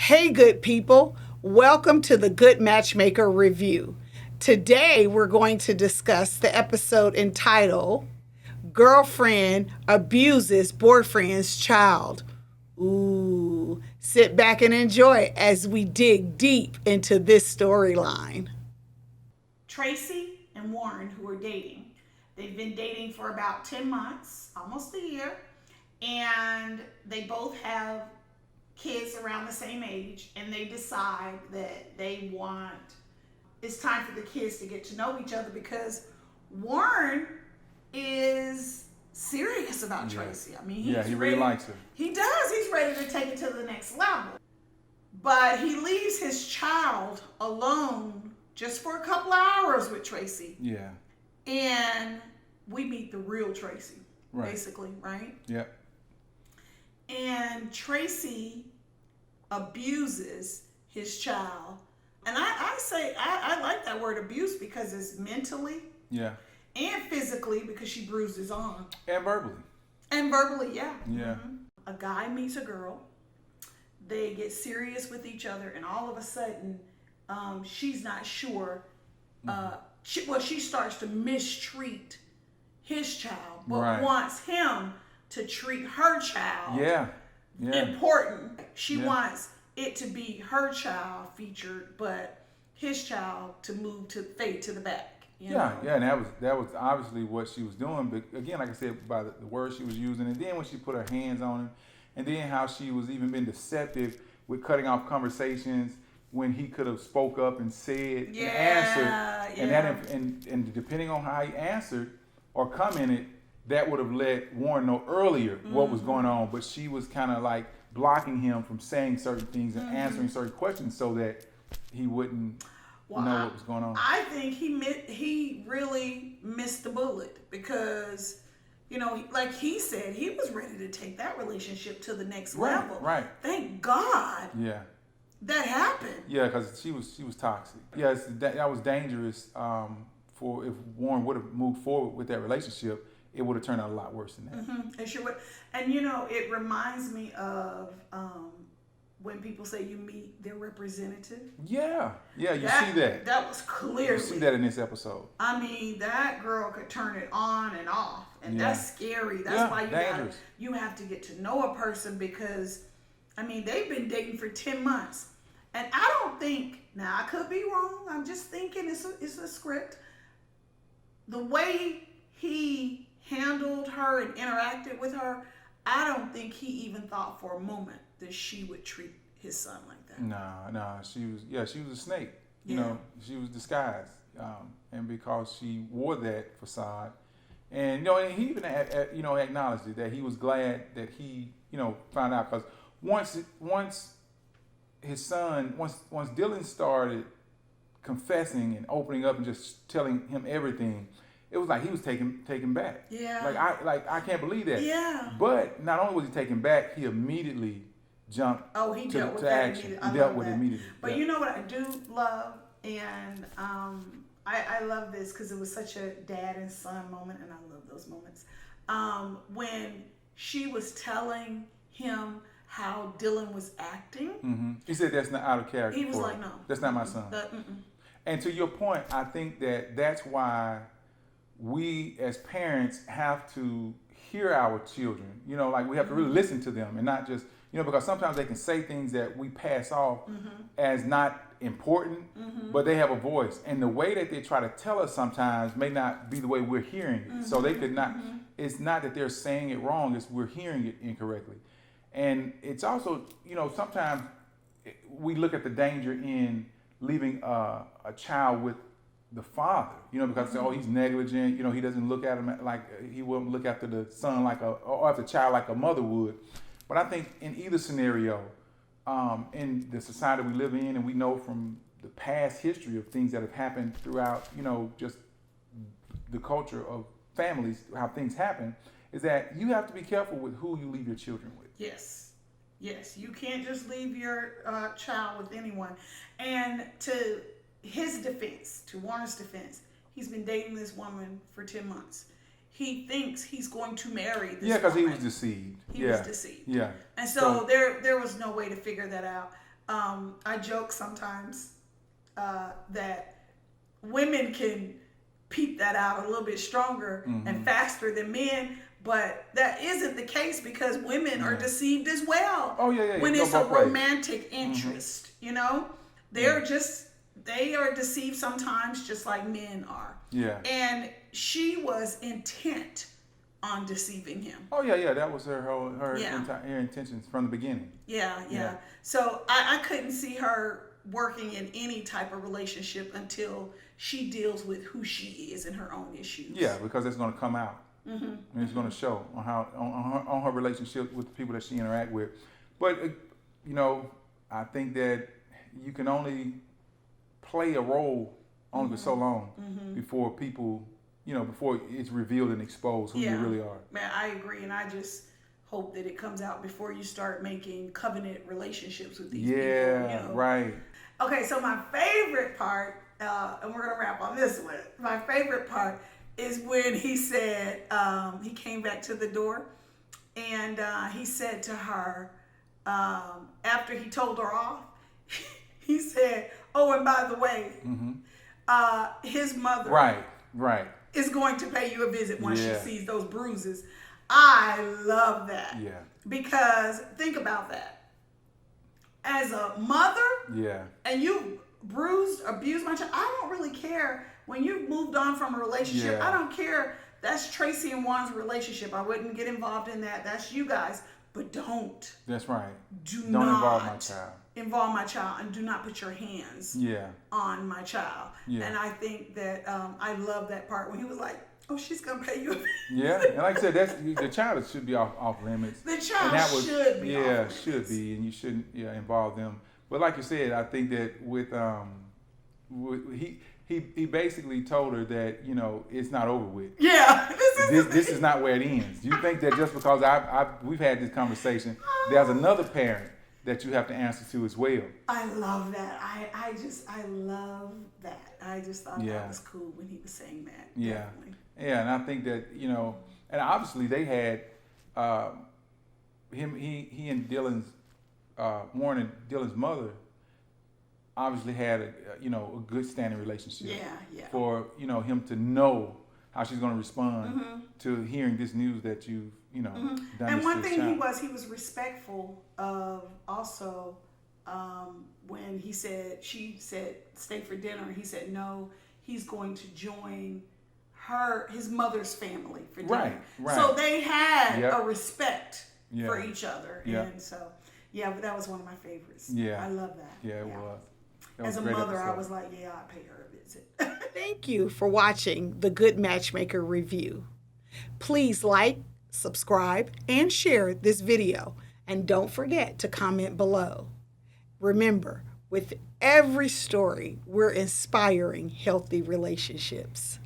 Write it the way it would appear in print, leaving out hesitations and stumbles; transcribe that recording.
Hey, good people. Welcome to the Good Matchmaker review. Today, we're going to discuss the episode entitled Girlfriend Abuses Boyfriend's Child. Ooh, sit back and enjoy as we dig deep into this storyline. Tracy and Warren, who are dating, they've been dating for about 10 months, almost a year, and they both have kids around the same age, and they decide that it's time for the kids to get to know each other because Warren is serious about Tracy. I mean, he really likes her. He does. He's ready to take it to the next level. But he leaves his child alone just for a couple of hours with Tracy. Yeah. And we meet the real Tracy, right. Basically, right? Yep. And Tracy abuses his child. And I like that word abuse because it's mentally and physically because she bruised his arm. And verbally. And verbally, yeah. Yeah. Mm-hmm. A guy meets a girl. They get serious with each other, and all of a sudden, she's not sure. She starts to mistreat his child, but wants him to treat her child. Yeah. Important. She wants it to be her child featured, but his child to fade to the back. You know? And that was obviously what she was doing. But again, like I said, by the words she was using, and then when she put her hands on him, and then how she was even been deceptive with cutting off conversations when he could have spoke up and said and answered, and depending on how he answered or commented, that would have let Warren know earlier what was going on. But she was kind of like blocking him from saying certain things and answering certain questions so that he wouldn't know what was going on. I think he really missed the bullet because, like he said, he was ready to take that relationship to the next level. Right. Thank God. Yeah. That happened. Yeah, because she was toxic. Yeah, that was dangerous. For if Warren would have moved forward with that relationship, it would have turned out a lot worse than that. Mm-hmm. It sure would. And it reminds me of when people say you meet their representative. Yeah, you see that. That was clearly. You see that in this episode. I mean, that girl could turn it on and off, and that's scary. That's why you have to get to know a person because, I mean, they've been dating for 10 months, and I don't think. Now I could be wrong. I'm just thinking it's a script. The way he handled her and interacted with her, I don't think he even thought for a moment that she would treat his son like that. No, she was a snake. You know, she was disguised, and because she wore that facade, and and he even acknowledged it, that he was glad that he found out, because once his son, once Dylan started confessing and opening up and just telling him everything, it was like he was taken back. Yeah. I can't believe that. Yeah. But not only was he taken back, he immediately jumped. Oh, he dealt with action. that. He dealt with it immediately. But you know what I do love, and I love this because it was such a dad and son moment, and I love those moments. When she was telling him how Dylan was acting. Mm-hmm. He said that's not out of character. He was like, no. That's not my son. And to your point, I think that's why we as parents have to hear our children. Like we have to really listen to them and not just, because sometimes they can say things that we pass off as not important, but they have a voice. And the way that they try to tell us sometimes may not be the way we're hearing it. So they could not, it's not that they're saying it wrong, it's we're hearing it incorrectly. And it's also, sometimes we look at the danger in leaving a child with the father, because he's negligent, he doesn't look at him like he wouldn't look after the son or after the child like a mother would. But I think in either scenario, in the society we live in, and we know from the past history of things that have happened throughout, just the culture of families, how things happen, is that you have to be careful with who you leave your children with. Yes, you can't just leave your child with anyone. And to his defense, to Warren's defense, he's been dating this woman for 10 months. He thinks he's going to marry this woman. Yeah, because he was deceived. He was deceived. Yeah. And so there was no way to figure that out. I joke sometimes that women can peep that out a little bit stronger and faster than men, but that isn't the case because women are deceived as well. Oh yeah, When go it's a both ways. romantic interest, you know, they are deceived sometimes just like men are. Yeah. And she was intent on deceiving him. Oh yeah, that was her intentions from the beginning. Yeah. So I couldn't see her working in any type of relationship until she deals with who she is and her own issues. Yeah, because it's going to come out. And it's going to show on how on her relationship with the people that she interact with. But you know, I think that you can only play a role only for so long before people, you know, before it's revealed and exposed who you really are. Man, I agree, and I just hope that it comes out before you start making covenant relationships with these people. Yeah, right. Okay, so my favorite part, and we're gonna wrap on this one. My favorite part is when he said he came back to the door, and he said to her after he told her off, he said, "Oh, and by the way, his mother, right, is going to pay you a visit once she sees those bruises." I love that. Yeah. Because think about that. As a mother, and you abused my child, I don't really care. When you've moved on from a relationship, I don't care. That's Tracy and Juan's relationship. I wouldn't get involved in that. That's you guys. But don't. That's right. Don't involve my child. Involve my child, and do not put your hands on my child. Yeah. And I think that I love that part when he was like, "Oh, she's gonna pay you." Yeah, and like I said, that's the child should be off limits. The child should be off limits. Should be, and you shouldn't involve them. But like you said, I think that with he basically told her that, you know, it's not over with. Yeah, this is not where it ends. You think that just because we've had this conversation, there's another parent that you have to answer to as well. I love that. I love that. I just thought that was cool when he was saying that. Yeah. Definitely. Yeah, and I think that, you know, and obviously they had he and Dylan's Warren and Dylan's mother obviously had a good standing relationship. Yeah. For, you know, him to know how she's going to respond to hearing this news that you've, done. And one thing he was respectful of also when she said stay for dinner. He said no, he's going to join his mother's family for dinner. Right. So they had a respect for each other. Yeah. And so, but that was one of my favorites. Yeah. I love that. Yeah, it was. As a mother, I was like, I'd pay her a visit. Thank you for watching the Good Matchmaker review. Please like, subscribe, and share this video. And don't forget to comment below. Remember, with every story, we're inspiring healthy relationships.